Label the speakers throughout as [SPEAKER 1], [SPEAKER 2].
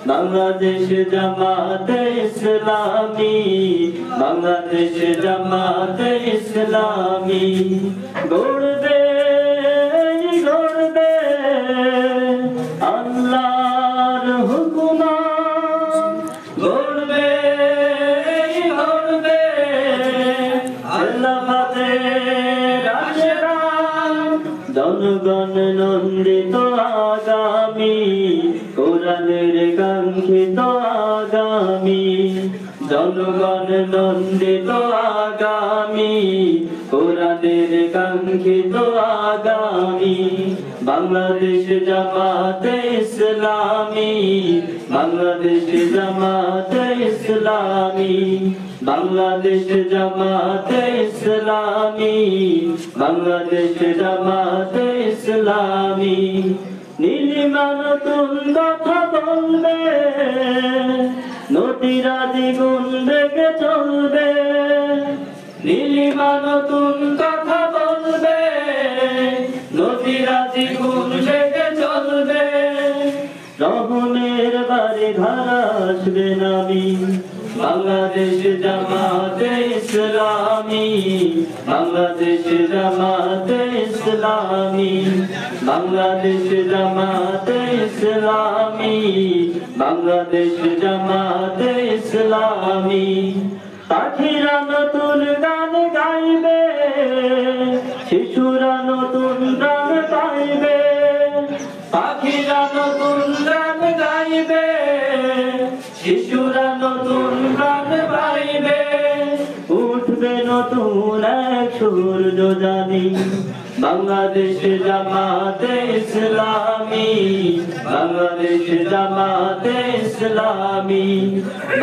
[SPEAKER 1] বাংলাদেশ জামাতে ইসলামী, বাংলাদেশ জামাতে ইসলামী গড়বে গড়বে আল্লাহর হুকুমত, গড়বে গড়বে খেলাফতের আশরাম, জনগণ নন্দিত আগামী, কোরআনের কাঙ্ক্ষিত আগামী, জনগণ নন্দিত আগামী, কোরআনের কাঙ্ক্ষিত আগামী। বাংলাদেশ জামাতে ইসলামী, বাংলাদেশ জামাতে ইসলামী, বাংলাদেশ জামাতে ইসলামী, বাংলাদেশ জামাতে ইসলামী। নীলিমা নতুন কথা বলবে, নদীরা দ্বিগুণ বেগে চলবে, নীলিমা নতুন কথা বলবে, নদীরা দ্বিগুণ বেগে চলবে। রহমের বাড়ি ধারা আসবে নামি, বাংলাদেশ জামাতে ইসলামী, বাংলাদেশ জামাতে ইসলামী, বাংলাদেশ জামাতে ইসলামী, বাংলাদেশ জামাতে ইসলামী। পাখিরা নতুন গান গাইবে, শিশুরা নতুন গান গাইবে, পাখিরা নতুন গান গাইবে, শিশুরা নতুন গান গাইবে। উঠবে নতুন এক সূর্য জানি, বাংলাদেশ জামাতে ইসলামী, বাংলাদেশ জামাতে ইসলামী,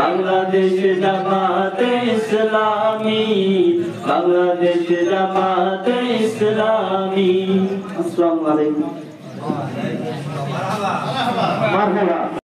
[SPEAKER 1] বাংলাদেশ জামাতে ইসলামী, বাংলাদেশ জামাতে ইসলামী। আসসালামু আলাইকুম। মারহাবা।